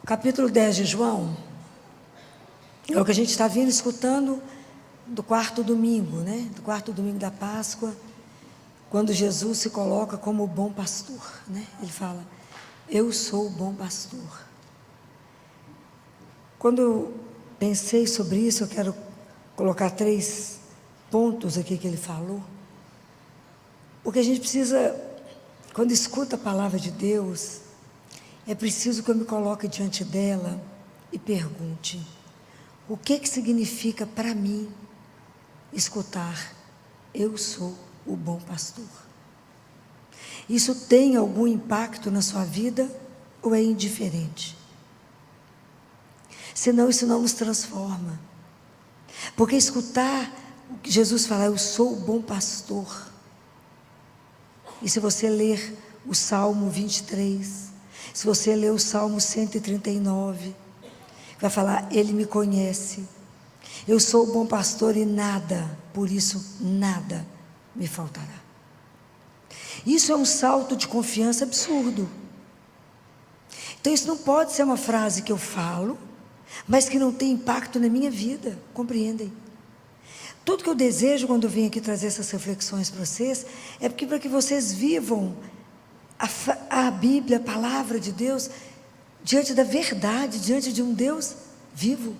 Capítulo 10 de João, é o que a gente está vindo escutando do quarto domingo, né? Do quarto domingo da Páscoa, quando Jesus se coloca como o bom pastor, né? Ele fala, eu sou o bom pastor. Quando eu pensei sobre isso, eu quero colocar 3 pontos aqui que ele falou, porque a gente precisa, quando escuta a palavra de Deus, é preciso que eu me coloque diante dela e pergunte, o que significa para mim escutar, eu sou o bom pastor? Isso tem algum impacto na sua vida ou é indiferente? Senão isso não nos transforma. Porque escutar Jesus falar, eu sou o bom pastor. E se você ler o Salmo 23, se você ler o Salmo 139, vai falar, Ele me conhece. Eu sou o bom pastor e nada, por isso nada me faltará. Isso é um salto de confiança absurdo. Então isso não pode ser uma frase que eu falo, mas que não tem impacto na minha vida, compreendem? Tudo que eu desejo quando eu venho aqui trazer essas reflexões para vocês, é para que vocês vivam a Bíblia, a palavra de Deus, diante da verdade, diante de um Deus vivo.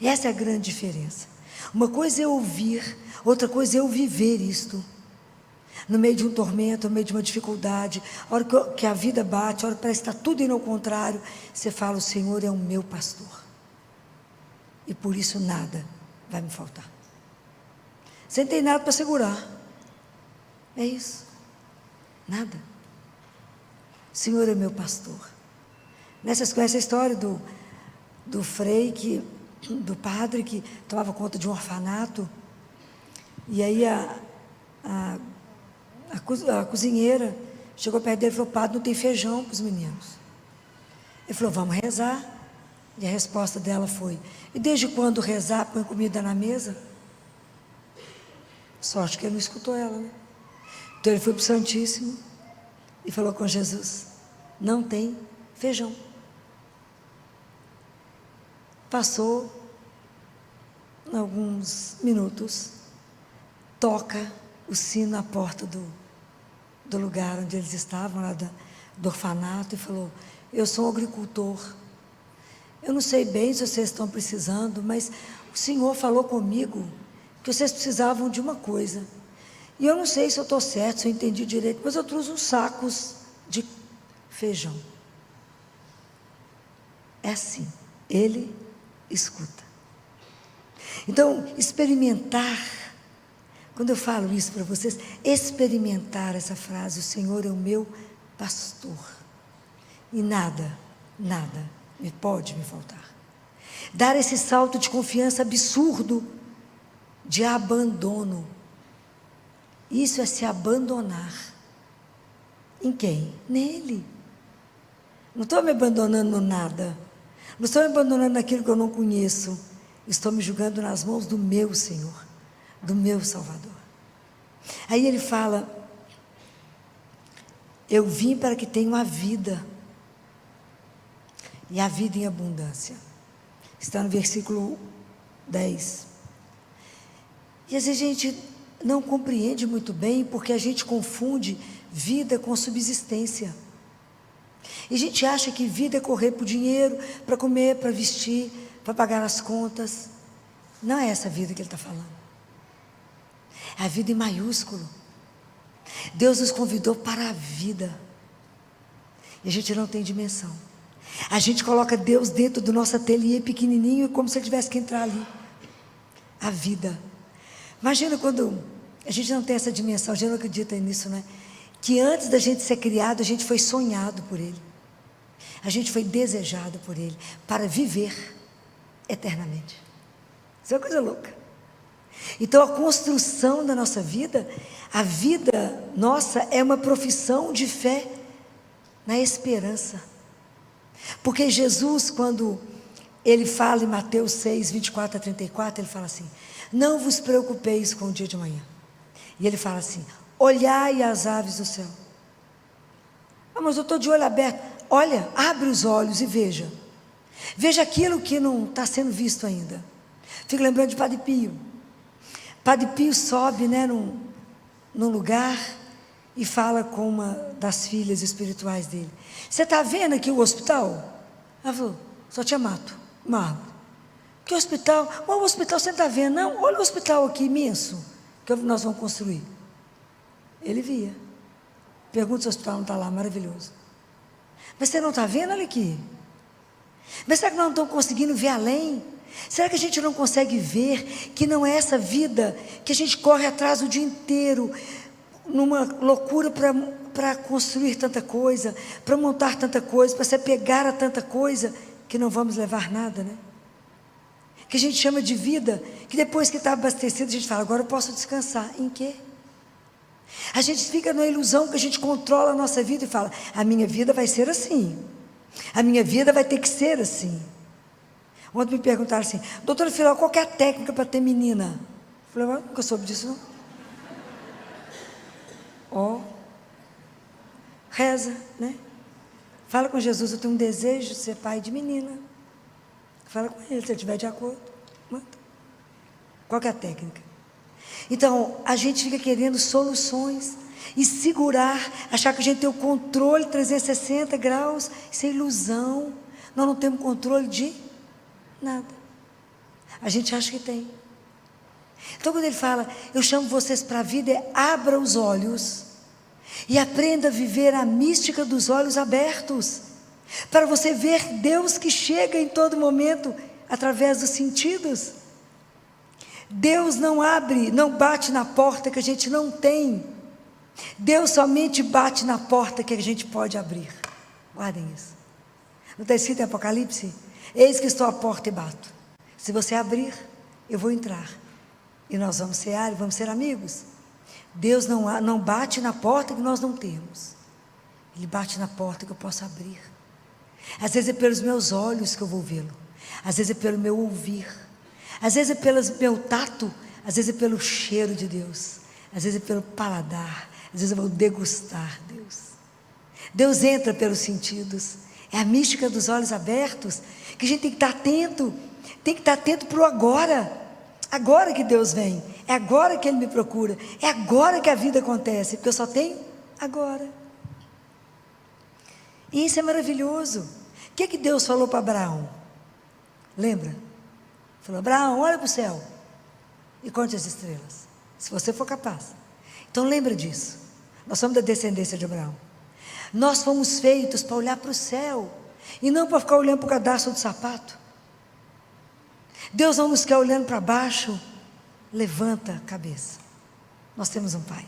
Essa é a grande diferença. Uma coisa é ouvir, outra coisa é eu viver isto. No meio de um tormento, no meio de uma dificuldade, a hora que a vida bate, a hora que parece que está tudo indo ao contrário, você fala, o Senhor é o meu pastor. E por isso nada vai me faltar. Você não tem nada para segurar. É isso. Nada. O Senhor é meu pastor. Vocês conhecem a história do frei, do padre que tomava conta de um orfanato, e aí a cozinheira chegou perto dele e falou, padre, não tem feijão para os meninos. Ele falou, vamos rezar. E a resposta dela foi, e desde quando rezar põe comida na mesa? Sorte que ele não escutou ela, né? Então ele foi para o Santíssimo e falou com Jesus, não tem feijão. Passou alguns minutos, toca o sino à porta do lugar onde eles estavam, lá do orfanato, e falou, eu sou um agricultor, eu não sei bem se vocês estão precisando, mas o Senhor falou comigo que vocês precisavam de uma coisa, e eu não sei se eu estou certo, se eu entendi direito, mas eu trouxe uns sacos de feijão. É assim, Ele escuta. Então, experimentar, quando eu falo isso para vocês, experimentar essa frase, o Senhor é o meu pastor, e nada pode me faltar. Dar esse salto de confiança absurdo, de abandono. Isso é se abandonar. Em quem? Nele. Não estou me abandonando no nada. Não estou me abandonando naquilo que eu não conheço. Estou me julgando nas mãos do meu Senhor, do meu Salvador. Aí ele fala, eu vim para que tenham a vida, e a vida em abundância. Está no versículo 10. E às vezes a gente não compreende muito bem, porque a gente confunde vida com subsistência. E a gente acha que vida é correr por dinheiro, para comer, para vestir, para pagar as contas. Não é essa vida que ele está falando. É a vida em maiúsculo. Deus nos convidou para a vida. E a gente não tem dimensão. A gente coloca Deus dentro do nosso ateliê pequenininho, como se ele tivesse que entrar ali. A vida. Imagina quando a gente não tem essa dimensão, a gente não acredita nisso, né? Que antes da gente ser criado, a gente foi sonhado por Ele. A gente foi desejado por Ele para viver eternamente. Isso é uma coisa louca. Então a construção da nossa vida, a vida nossa é uma profissão de fé na esperança. Porque Jesus, quando Ele fala em Mateus 6, 24 a 34, Ele fala assim, não vos preocupeis com o dia de amanhã. E Ele fala assim, olhai as aves do céu. Ah, mas eu estou de olho aberto. olha, abre os olhos e veja. Veja aquilo que não está sendo visto ainda. Fico lembrando de Padre Pio. Padre Pio sobe, né, num lugar e fala com uma das filhas espirituais dele. Você está vendo aqui o hospital? Ela falou, só tinha mato, uma árvore. Que hospital? O hospital você não está vendo? Não, olha o hospital aqui imenso, que nós vamos construir. Ele via. Pergunta se o hospital não está lá, maravilhoso. Mas você não está vendo? Olha aqui. Mas será que nós não estamos conseguindo ver além? Será que a gente não consegue ver que não é essa vida que a gente corre atrás o dia inteiro, numa loucura para construir tanta coisa, para montar tanta coisa, para se apegar a tanta coisa, que não vamos levar nada, né? Que a gente chama de vida, que depois que está abastecido, a gente fala, agora eu posso descansar. Em quê? A gente fica na ilusão que a gente controla a nossa vida e fala, a minha vida vai ser assim, a minha vida vai ter que ser assim. Ontem me perguntaram assim, doutora Filó, qual que é a técnica para ter menina? Eu falei, eu nunca soube disso não. Ó, reza, né? Fala com Jesus, eu tenho um desejo de ser pai de menina. Fala com ele, se ele estiver de acordo, manda. Qual que é a técnica? Então, a gente fica querendo soluções e segurar, achar que a gente tem o controle 360 graus, isso é ilusão. Nós não temos controle de nada. A gente acha que tem. Então, quando ele fala, eu chamo vocês para a vida, abra os olhos e aprenda a viver a mística dos olhos abertos, para você ver Deus que chega em todo momento, através dos sentidos. Deus não abre, não bate na porta que a gente não tem. Deus somente bate na porta que a gente pode abrir. Guardem isso. Não está escrito em Apocalipse? Eis que estou à porta e bato. Se você abrir, eu vou entrar. E nós vamos cear e vamos ser amigos. Deus não bate na porta que nós não temos. Ele bate na porta que eu posso abrir. Às vezes é pelos meus olhos que eu vou vê-lo. Às vezes é pelo meu ouvir. Às vezes é pelo meu tato. Às vezes é pelo cheiro de Deus. Às vezes é pelo paladar. Às vezes eu vou degustar Deus. Deus entra pelos sentidos. É a mística dos olhos abertos, que a gente tem que estar atento. Tem que estar atento para o agora. Agora que Deus vem. É agora que Ele me procura. É agora que a vida acontece. Porque eu só tenho agora. E isso é maravilhoso. O que Deus falou para Abraão? Lembra? Falou, Abraão, olha para o céu e conte as estrelas, se você for capaz. Então lembra disso. Nós somos da descendência de Abraão. Nós fomos feitos para olhar para o céu e não para ficar olhando para o cadastro do sapato. Deus não nos quer olhando para baixo. Levanta a cabeça. Nós temos um Pai.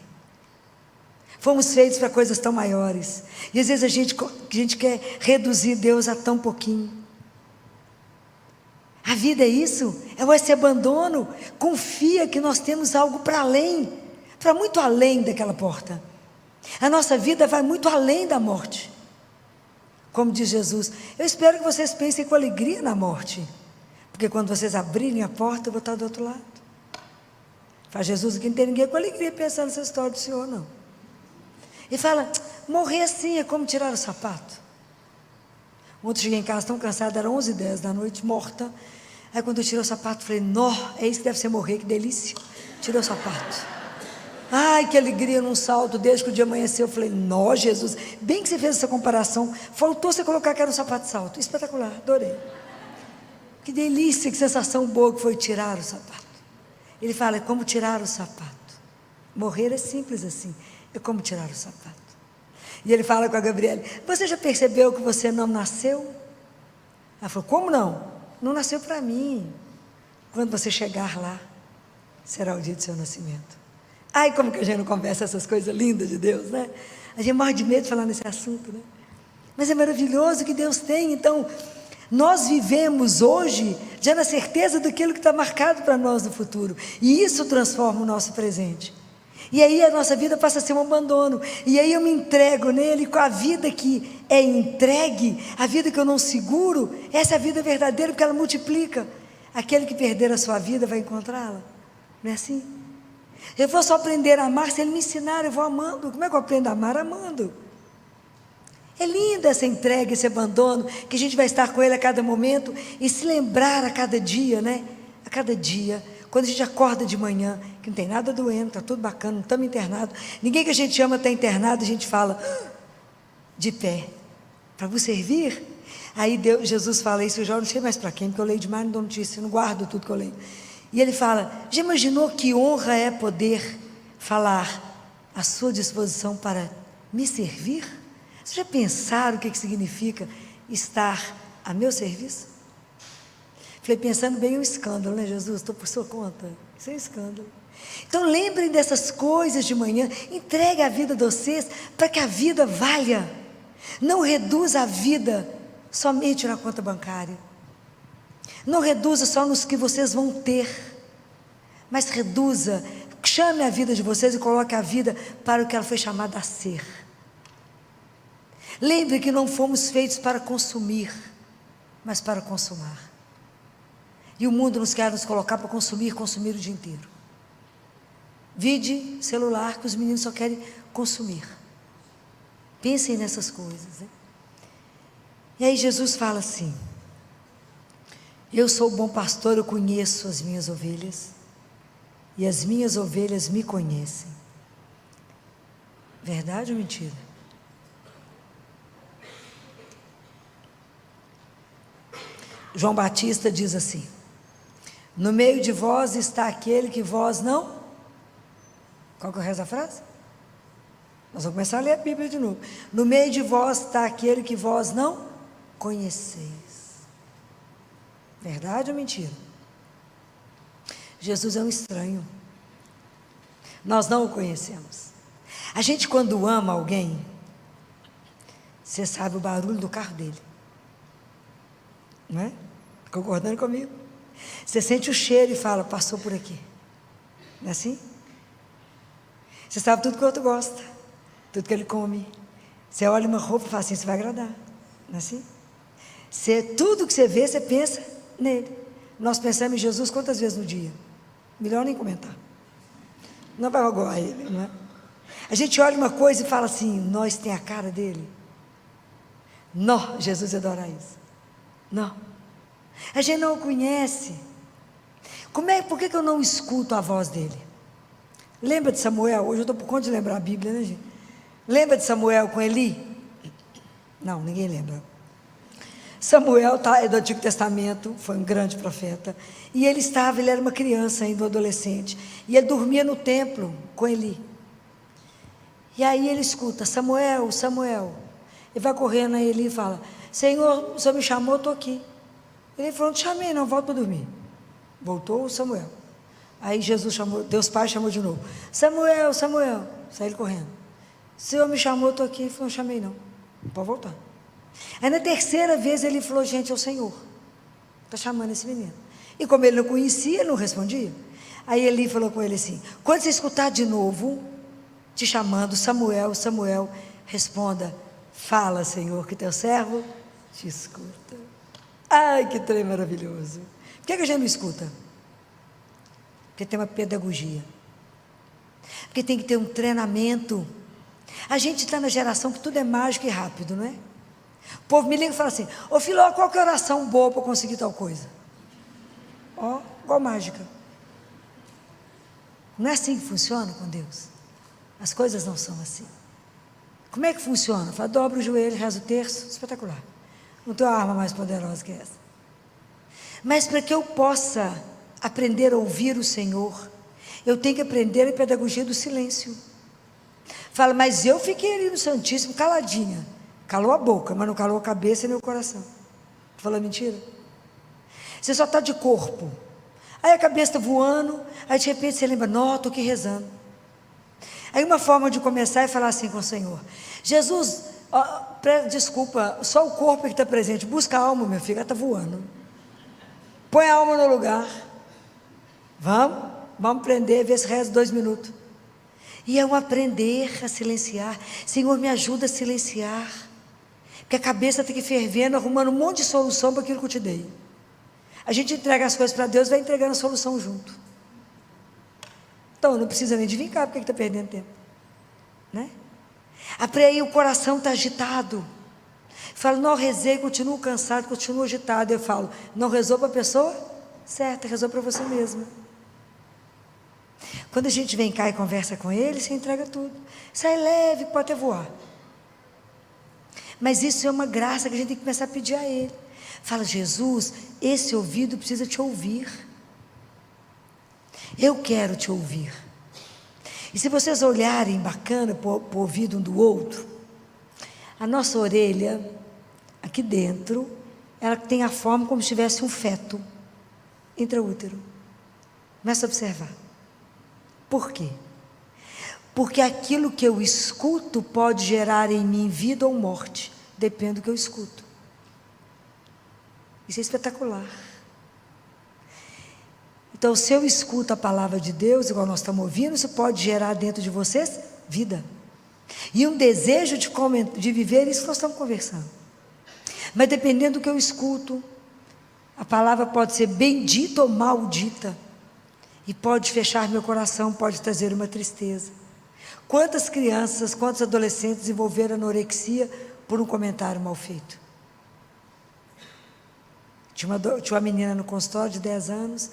Fomos feitos para coisas tão maiores. E às vezes a gente quer reduzir Deus a tão pouquinho. A vida é isso, é esse abandono. Confia que nós temos algo para além, para muito além daquela porta. A nossa vida vai muito além da morte. Como diz Jesus, eu espero que vocês pensem com alegria na morte, porque quando vocês abrirem a porta, eu vou estar do outro lado. Faz Jesus, aqui não tem ninguém com alegria pensando nessa história do Senhor, não. E fala, morrer assim é como tirar o sapato. Ontem cheguei em casa tão cansada, era 11h10 da noite, morta. Aí quando eu tirei o sapato, falei, nó, é isso que deve ser morrer, que delícia. Tirei o sapato. Ai, que alegria num salto, desde que o dia amanheceu. Eu falei, nó, Jesus, bem que você fez essa comparação. Faltou você colocar que era um sapato de salto. Espetacular, adorei. Que delícia, que sensação boa que foi tirar o sapato. Ele fala, é como tirar o sapato. Morrer é simples assim, é como tirar o sapato. E ele fala com a Gabriele, você já percebeu que você não nasceu? Ela falou, como não? Não nasceu para mim. Quando você chegar lá, será o dia do seu nascimento. Ai, como que a gente não conversa essas coisas lindas de Deus, né? A gente morre de medo de falar nesse assunto, né? Mas é maravilhoso que Deus tem. Então, nós vivemos hoje já na certeza daquilo que está marcado para nós no futuro. E isso transforma o nosso presente. E aí a nossa vida passa a ser um abandono. E aí eu me entrego nele com a vida que é entregue, a vida que eu não seguro. Essa é a vida verdadeira, porque ela multiplica. Aquele que perder a sua vida vai encontrá-la. Não é assim? Eu vou só aprender a amar se ele me ensinar, eu vou amando. Como é que eu aprendo a amar? Amando. É linda essa entrega, esse abandono, que a gente vai estar com Ele a cada momento e se lembrar a cada dia, né? A cada dia, quando a gente acorda de manhã, que não tem nada doendo, está tudo bacana, não estamos internados, ninguém que a gente ama está internado, a gente fala, de pé, para vos servir. Aí Jesus fala isso, eu já não sei mais para quem, porque eu leio demais, não dou notícia, não guardo tudo que eu leio. E ele fala, já imaginou que honra é poder falar à sua disposição para me servir? Vocês já pensaram o que significa estar a meu serviço? Falei, pensando bem, é um escândalo, né, Jesus? Estou por sua conta. Isso é um escândalo. Então, lembrem dessas coisas de manhã. Entregue a vida de vocês para que a vida valha. Não reduza a vida somente na conta bancária. Não reduza só nos que vocês vão ter. Mas reduza, chame a vida de vocês e coloque a vida para o que ela foi chamada a ser. Lembre que não fomos feitos para consumir, mas para consumar. E o mundo nos quer nos colocar para consumir o dia inteiro. Vide celular, que os meninos só querem consumir. Pensem nessas coisas, né? E aí Jesus fala assim, eu sou o bom pastor, eu conheço as minhas ovelhas, e as minhas ovelhas me conhecem. Verdade ou mentira? João Batista diz assim, no meio de vós está aquele que vós não... Qual que é o resto da frase? Nós vamos começar a ler a Bíblia de novo. No meio de vós está aquele que vós não conheceis. Verdade ou mentira? Jesus é um estranho. Nós não o conhecemos. A gente, quando ama alguém, você sabe o barulho do carro dele. Não é? Concordando comigo? Você sente o cheiro e fala, passou por aqui. Não é assim? Você sabe tudo que o outro gosta, tudo que ele come. Você olha uma roupa e fala assim, isso vai agradar. Não é assim? Tudo que você vê, você pensa nele. Nós pensamos em Jesus quantas vezes no dia? Melhor nem comentar. Não vai magoar ele, não é? A gente olha uma coisa e fala assim, nós tem a cara dele. Não, Jesus adora isso. Não. A gente não o conhece. Por que eu não escuto a voz dele? Lembra de Samuel? Hoje eu estou por conta de lembrar a Bíblia, né, gente? Lembra de Samuel com Eli? Não, ninguém lembra. Samuel é do Antigo Testamento, foi um grande profeta. E ele era uma criança ainda, um adolescente. E ele dormia no templo com Eli. E aí ele escuta, Samuel, Samuel. Ele vai correndo a Eli e fala, Senhor, o Senhor me chamou, eu estou aqui. Ele falou, não te chamei não, volta para dormir. Voltou o Samuel. Aí Jesus chamou, Deus Pai chamou de novo, Samuel, Samuel. Saiu ele correndo. O Senhor me chamou, eu estou aqui. Ele falou, não chamei não, pode voltar. Aí na terceira vez ele falou, gente, é o Senhor. Está chamando esse menino. E como ele não conhecia, ele não respondia. Aí Eli falou com ele assim, quando você escutar de novo, te chamando, Samuel, Samuel, responda, fala, Senhor, que teu servo te escuta. Ai, que trem maravilhoso. Por que a gente não escuta? Porque tem uma pedagogia. Porque tem que ter um treinamento. A gente está na geração que tudo é mágico e rápido, não é? O povo me liga e fala assim, ô Filó, qual que é a oração boa para conseguir tal coisa? Ó, igual mágica. Não é assim que funciona com Deus. As coisas não são assim. Como é que funciona? Fala, dobra o joelho, reza o terço, espetacular. Não tem uma arma mais poderosa que essa. Mas para que eu possa aprender a ouvir o Senhor, eu tenho que aprender a pedagogia do silêncio. Fala, mas eu fiquei ali no Santíssimo caladinha. Calou a boca, mas não calou a cabeça e nem o coração. Fala mentira? Você só está de corpo. Aí a cabeça está voando, aí de repente você lembra, não, estou aqui rezando. Aí uma forma de começar é falar assim com o Senhor, Jesus, desculpa, só o corpo que está presente, busca a alma, meu filho, ela está voando. Põe a alma no lugar. Vamos aprender, ver se reza 2 minutos. E é um aprender a silenciar. Senhor, me ajuda a silenciar. Porque a cabeça tem que ir fervendo, arrumando um monte de solução para aquilo que eu te dei. A gente entrega as coisas para Deus, vai entregando a solução junto. Então, não precisa nem de vincar, porque está perdendo tempo. Né? Aí o coração está agitado. Fala, não rezei, continuo cansado, continuo agitado. Eu falo, não rezou para a pessoa certa, rezou para você mesma. Quando a gente vem cá e conversa com ele, você entrega tudo. Sai leve, pode até voar. Mas isso é uma graça que a gente tem que começar a pedir a ele. Fala, Jesus, esse ouvido precisa te ouvir. Eu quero te ouvir. E se vocês olharem bacana para o ouvido um do outro, a nossa orelha, aqui dentro, ela tem a forma como se tivesse um feto intraútero. Começa a observar. Por quê? Porque aquilo que eu escuto pode gerar em mim vida ou morte, depende do que eu escuto. Isso é espetacular. Então, se eu escuto a palavra de Deus, igual nós estamos ouvindo, isso pode gerar dentro de vocês vida. E um desejo de viver isso que nós estamos conversando. Mas dependendo do que eu escuto, a palavra pode ser bendita ou maldita. E pode fechar meu coração, pode trazer uma tristeza. Quantas crianças, quantos adolescentes desenvolveram anorexia por um comentário mal feito? Tinha uma menina no consultório de 10 anos,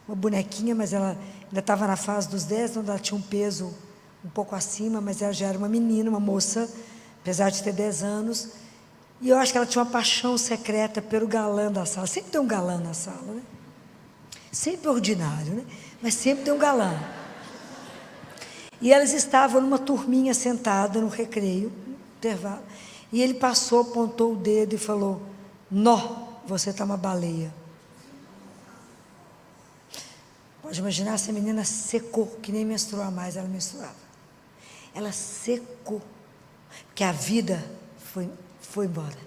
uma bonequinha, mas ela ainda estava na fase dos 10, então ela tinha um peso um pouco acima, mas ela já era uma menina, uma moça, apesar de ter 10 anos, e eu acho que ela tinha uma paixão secreta pelo galã da sala. Sempre tem um galã na sala, né? Sempre ordinário, né? Mas sempre tem um galã. E elas estavam numa turminha sentada no recreio, no intervalo, e ele passou, apontou o dedo e falou, nó, você está uma baleia. Pode imaginar, essa menina secou, que nem menstruar mais, ela menstruava. Ela secou, porque a vida foi embora.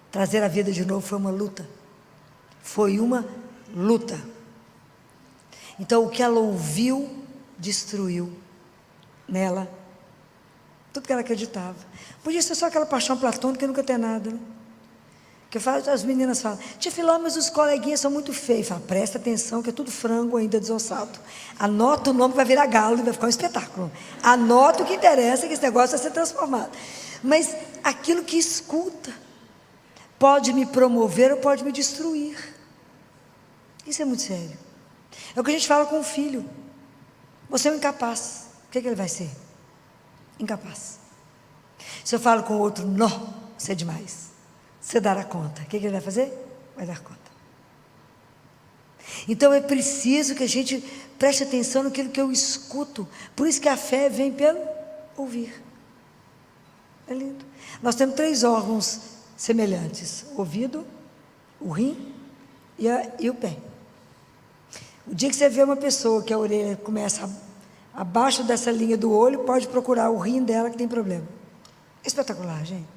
Trazer a vida de novo foi uma luta. Foi uma luta. Então, o que ela ouviu, destruiu nela tudo que ela acreditava. Podia ser só aquela paixão platônica que nunca tem nada, né? Que as meninas falam, tia Filó, mas os coleguinhas são muito feios. Fala, presta atenção que é tudo frango ainda desossado. Anota o nome que vai virar galo e vai ficar um espetáculo. Anota o que interessa, que esse negócio vai ser transformado. Mas aquilo que escuta pode me promover ou pode me destruir. Isso é muito sério. É o que a gente fala com o filho. Você é um incapaz. O que ele vai ser? Incapaz. Se eu falo com o outro, não, você é demais. Você dará conta. O que ele vai fazer? Vai dar conta. Então é preciso que a gente preste atenção naquilo que eu escuto. Por isso que a fé vem pelo ouvir. É lindo. Nós temos 3 órgãos semelhantes: o ouvido, o rim e o pé. O dia que você vê uma pessoa que a orelha começa abaixo dessa linha do olho, pode procurar o rim dela que tem problema. É espetacular, gente.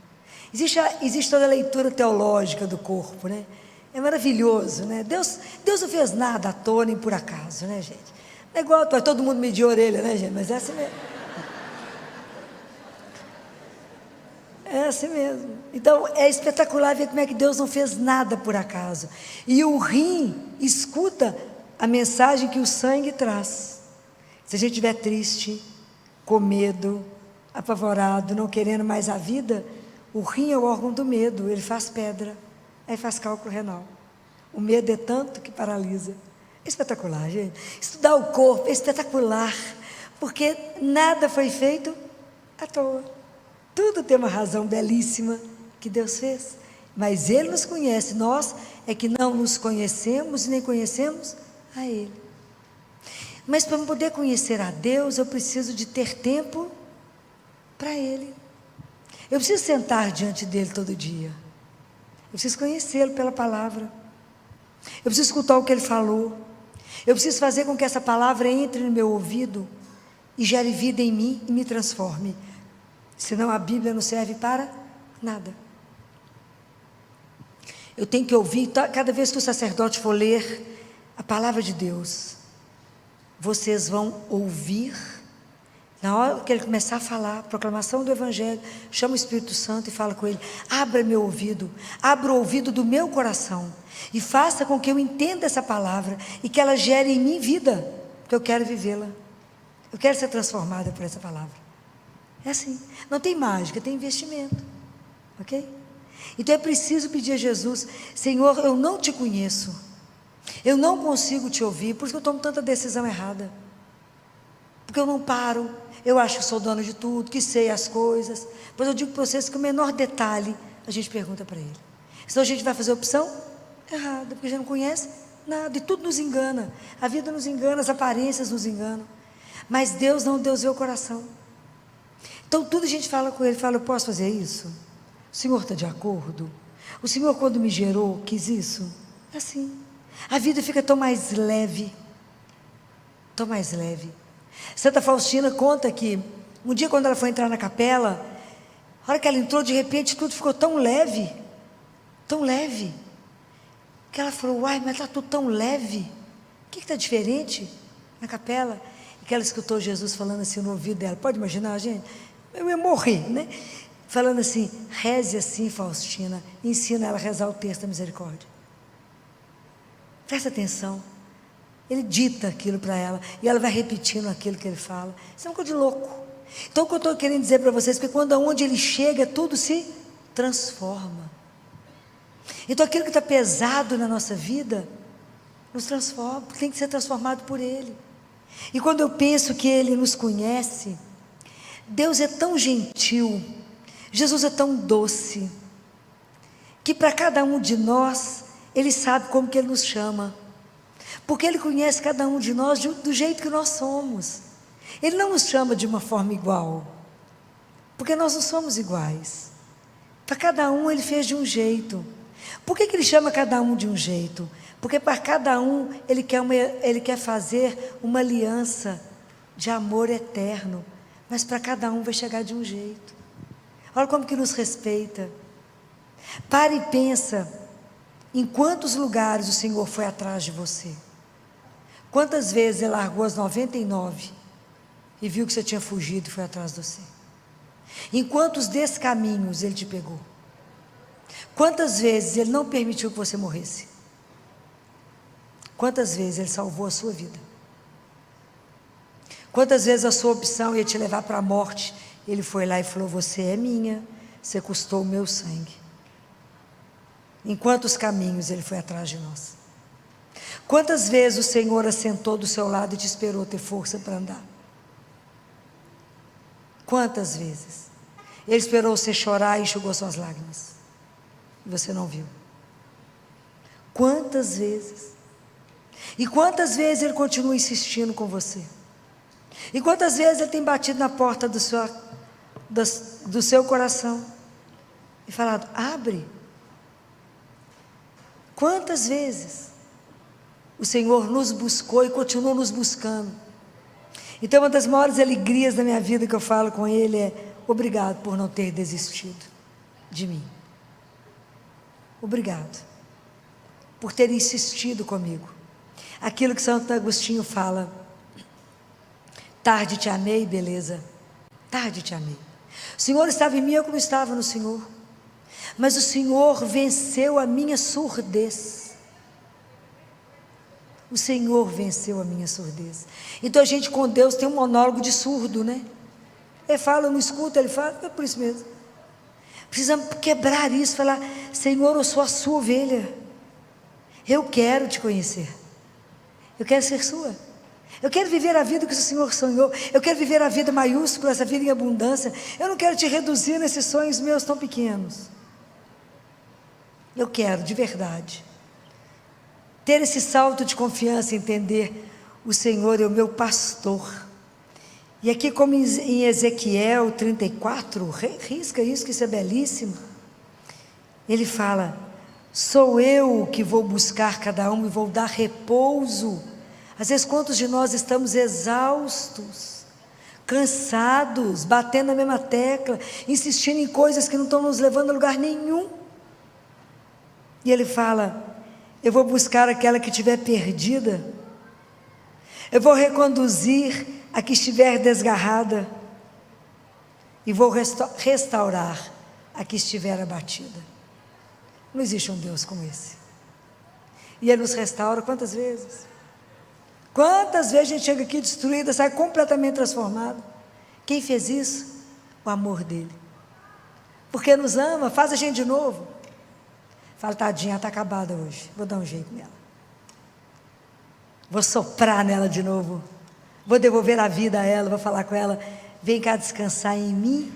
Existe toda a leitura teológica do corpo, né? É maravilhoso, né? Deus não fez nada à toa nem por acaso, né, gente? Não é igual todo mundo medir a orelha, né, gente? Mas é assim mesmo. É assim mesmo. Então, é espetacular ver como é que Deus não fez nada por acaso. E o rim escuta a mensagem que o sangue traz. Se a gente estiver triste, com medo, apavorado, não querendo mais a vida, o rim é o órgão do medo, ele faz pedra, aí faz cálculo renal. O medo é tanto que paralisa. É espetacular, gente. Estudar o corpo é espetacular, porque nada foi feito à toa. Tudo tem uma razão belíssima que Deus fez. Mas Ele nos conhece, nós é que não nos conhecemos e nem conhecemos a Ele. Mas para poder conhecer a Deus, eu preciso de ter tempo para Ele. Eu preciso sentar diante dEle todo dia. Eu preciso conhecê-lo pela palavra. Eu preciso escutar o que Ele falou. Eu preciso fazer com que essa palavra entre no meu ouvido e gere vida em mim e me transforme. Senão a Bíblia não serve para nada. Eu tenho que ouvir, cada vez que o sacerdote for ler a palavra de Deus, vocês vão ouvir. Na hora que ele começar a falar, proclamação do Evangelho, chama o Espírito Santo e fala com ele, abra meu ouvido, abra o ouvido do meu coração, e faça com que eu entenda essa palavra, e que ela gere em mim vida, porque eu quero vivê-la, eu quero ser transformada por essa palavra. É assim, não tem mágica, tem investimento, ok? Então é preciso pedir a Jesus: Senhor, eu não te conheço, eu não consigo te ouvir, por isso que eu tomo tanta decisão errada, porque eu não paro, eu acho que sou dono de tudo, que sei as coisas. Pois eu digo para vocês que o menor detalhe a gente pergunta para Ele, senão a gente vai fazer a opção errada, porque a gente não conhece nada, e tudo nos engana, a vida nos engana, as aparências nos enganam, mas Deus não, Deus vê o coração. Então tudo a gente fala com Ele, fala: eu posso fazer isso? O Senhor está de acordo? O Senhor, quando me gerou, quis isso? É assim, a vida fica tão mais leve, tão mais leve. Santa Faustina conta que um dia, quando ela foi entrar na capela, a hora que ela entrou, de repente tudo ficou tão leve, que ela falou: uai, mas está tudo tão leve, o que está diferente na capela? E que ela escutou Jesus falando assim no ouvido dela. Pode imaginar, gente? Eu ia morrer, né? Falando assim: reze assim, Faustina, ensina ela a rezar o terço da misericórdia. Presta atenção. Ele dita aquilo para ela, e ela vai repetindo aquilo que ele fala. Isso é uma coisa de louco. Então o que eu estou querendo dizer para vocês é que quando aonde ele chega, tudo se transforma. Então aquilo que está pesado na nossa vida, nos transforma, porque tem que ser transformado por Ele. E quando eu penso que Ele nos conhece, Deus é tão gentil, Jesus é tão doce, que para cada um de nós, Ele sabe como que Ele nos chama, porque Ele conhece cada um de nós do jeito que nós somos. Ele não nos chama de uma forma igual, porque nós não somos iguais. Para cada um Ele fez de um jeito. Por que Ele chama cada um de um jeito? Porque para cada um Ele quer fazer uma aliança de amor eterno, mas para cada um vai chegar de um jeito. Olha como que nos respeita. Para e pensa em quantos lugares o Senhor foi atrás de você. Quantas vezes Ele largou as 99 e viu que você tinha fugido e foi atrás de você. Em quantos descaminhos Ele te pegou. Quantas vezes Ele não permitiu que você morresse. Quantas vezes Ele salvou a sua vida. Quantas vezes a sua opção ia te levar para a morte, Ele foi lá e falou: você é minha, você custou o meu sangue. Em quantos caminhos Ele foi atrás de nós. Quantas vezes o Senhor assentou do seu lado e te esperou ter força para andar. Quantas vezes Ele esperou você chorar e enxugou suas lágrimas, e você não viu. Quantas vezes. E quantas vezes Ele continua insistindo com você. E quantas vezes Ele tem batido na porta do seu coração e falado: abre. Quantas vezes o Senhor nos buscou e continua nos buscando. Então uma das maiores alegrias da minha vida que eu falo com Ele é: obrigado por não ter desistido de mim. Obrigado por ter insistido comigo. Aquilo que Santo Agostinho fala: tarde te amei, beleza, tarde te amei. O Senhor estava em mim, eu não estava no Senhor, mas o Senhor venceu a minha surdez. O Senhor venceu a minha surdez. Então a gente com Deus tem um monólogo de surdo, né? Ele fala, eu não escuto, Ele fala, é por isso mesmo. Precisamos quebrar isso, falar: Senhor, eu sou a sua ovelha, eu quero te conhecer, eu quero ser sua, eu quero viver a vida que o Senhor sonhou, eu quero viver a vida maiúscula, essa vida em abundância. Eu não quero te reduzir nesses sonhos meus tão pequenos. Eu quero, de verdade, ter esse salto de confiança, entender: o Senhor é o meu pastor. E aqui, como em Ezequiel 34, risca isso, que isso é belíssimo. Ele fala: sou eu que vou buscar cada um e vou dar repouso. Às vezes, quantos de nós estamos exaustos, cansados, batendo na mesma tecla, insistindo em coisas que não estão nos levando a lugar nenhum. E Ele fala: eu vou buscar aquela que estiver perdida, eu vou reconduzir a que estiver desgarrada, e vou restaurar a que estiver abatida. Não existe um Deus como esse. E Ele nos restaura quantas vezes? Quantas vezes a gente chega aqui destruída, sai completamente transformado. Quem fez isso? O amor dele. Porque nos ama, faz a gente de novo. Fala, tadinha, ela está acabada hoje. Vou dar um jeito nela. Vou soprar nela de novo. Vou devolver a vida a ela. Vou falar com ela: vem cá descansar em mim,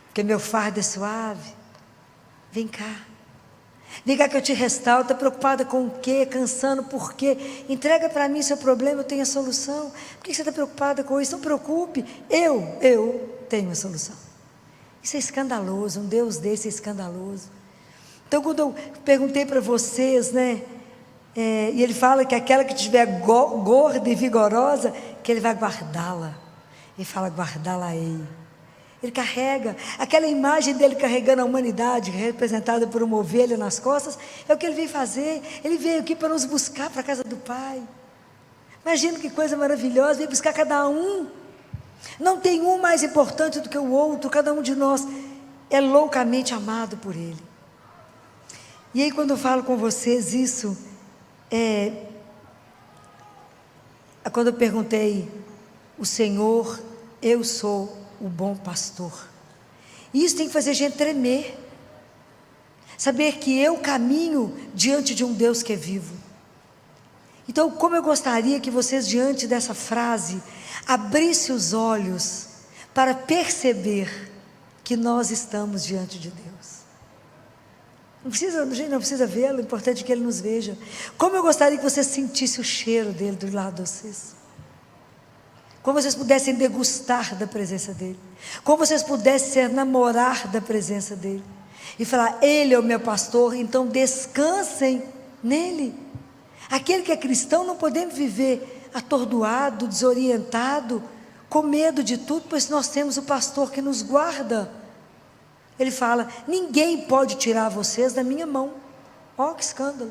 porque meu fardo é suave. Vem cá. Vem cá que eu te restauro. Está preocupada com o quê? Cansando por quê? Entrega para mim seu problema, eu tenho a solução. Por que você está preocupada com isso? Não preocupe. Eu tenho a solução. Isso é escandaloso. Um Deus desse é escandaloso. Então, quando eu perguntei para vocês, né? E ele fala que aquela que estiver gorda e vigorosa, que ele vai guardá-la. Ele fala: guardá-la-ei. Ele carrega, aquela imagem dele carregando a humanidade, representada por uma ovelha nas costas, é o que ele veio fazer. Ele veio aqui para nos buscar para a casa do Pai. Imagina que coisa maravilhosa, veio buscar cada um. Não tem um mais importante do que o outro, cada um de nós é loucamente amado por Ele. E aí, quando eu falo com vocês isso, quando eu perguntei: o Senhor, eu sou o bom pastor. E isso tem que fazer a gente tremer. Saber que eu caminho diante de um Deus que é vivo. Então, como eu gostaria que vocês, diante dessa frase, abrissem os olhos para perceber que nós estamos diante de Deus. A gente não precisa vê-lo, o importante é que Ele nos veja. Como eu gostaria que vocês sentissem o cheiro dEle do lado de vocês. Como vocês pudessem degustar da presença dEle. Como vocês pudessem se enamorar da presença dEle. E falar: Ele é o meu pastor, então descansem nele. Aquele que é cristão não podemos viver atordoado, desorientado, com medo de tudo, pois nós temos o pastor que nos guarda. Ele fala: ninguém pode tirar vocês da minha mão. Ó, que escândalo.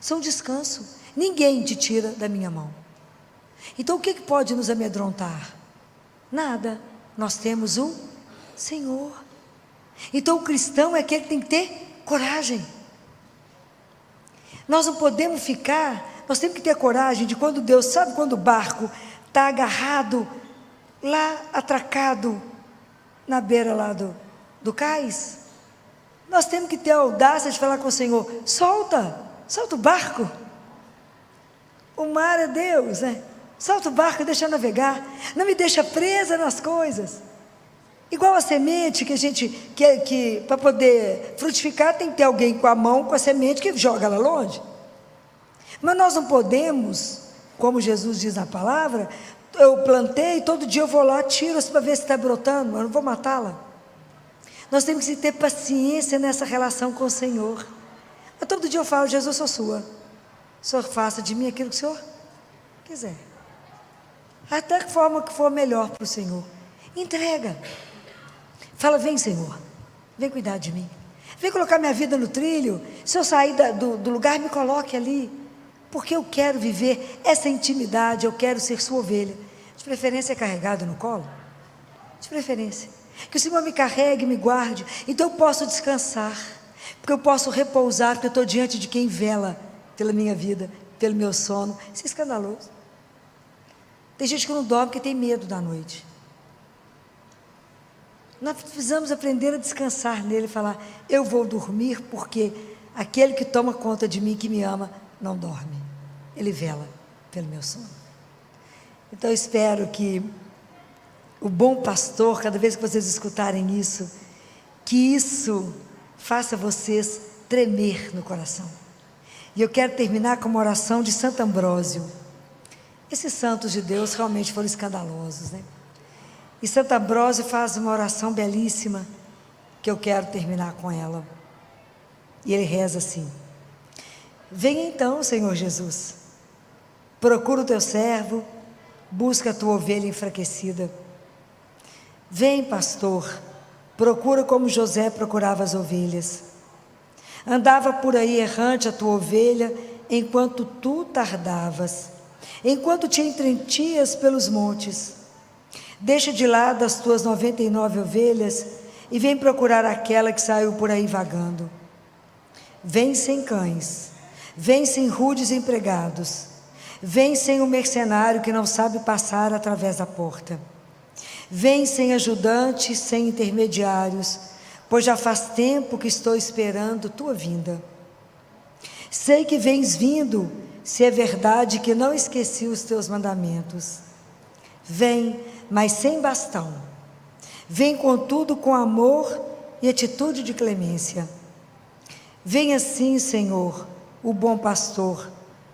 Isso é um descanso. Ninguém te tira da minha mão. Então o que pode nos amedrontar? Nada. Nós temos o Senhor. Então o cristão é aquele que tem que ter coragem. Nós não podemos ficar, nós temos que ter coragem de quando Deus, sabe quando o barco está agarrado, lá atracado, na beira lá do cais? Nós temos que ter a audácia de falar com o Senhor: solta o barco. O mar é Deus, né? Solta o barco e deixa eu navegar. Não me deixa presa nas coisas. Igual a semente que a gente que para poder frutificar tem que ter alguém com a mão, com a semente, que joga ela longe. Mas nós não podemos, como Jesus diz na palavra: eu plantei, todo dia eu vou lá, tiro para ver se está brotando, eu não vou matá-la. Nós temos que ter paciência nessa relação com o Senhor. Eu, todo dia eu falo: Jesus, sou sua. O Senhor faça de mim aquilo que o Senhor quiser. Até a forma que for melhor para o Senhor. Entrega. Fala: vem, Senhor, vem cuidar de mim. Vem colocar minha vida no trilho. Se eu sair do lugar, me coloque ali. Porque eu quero viver essa intimidade, eu quero ser sua ovelha. De preferência carregado no colo. De preferência. Que o Senhor me carregue, me guarde. Então eu posso descansar. Porque eu posso repousar, porque eu estou diante de quem vela pela minha vida, pelo meu sono. Isso é escandaloso. Tem gente que não dorme porque tem medo da noite. Nós precisamos aprender a descansar nele e falar: eu vou dormir porque aquele que toma conta de mim, que me ama, não dorme. Ele vela pelo meu sono. Então eu espero que o bom pastor, cada vez que vocês escutarem isso, que isso faça vocês tremer no coração. E eu quero terminar com uma oração de Santo Ambrósio. Esses santos de Deus realmente foram escandalosos, né? E Santo Ambrósio faz uma oração belíssima, que eu quero terminar com ela. E ele reza assim: venha então, Senhor Jesus, procura o teu servo, busca a tua ovelha enfraquecida. Vem, pastor, procura como José procurava as ovelhas. Andava por aí errante a tua ovelha, enquanto tu tardavas, enquanto te entretias pelos montes. Deixa de lado as tuas 99 ovelhas e vem procurar aquela que saiu por aí vagando. Vem sem cães, vem sem rudes empregados, vem sem um mercenário que não sabe passar através da porta. Vem sem ajudantes, sem intermediários, pois já faz tempo que estou esperando tua vinda. Sei que vens vindo, se é verdade que não esqueci os teus mandamentos. Vem, mas sem bastão. Vem, contudo, com amor e atitude de clemência. Vem assim, Senhor, o bom pastor,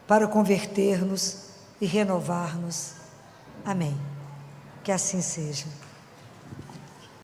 para converter-nos e renovar-nos. Amém. Que assim seja.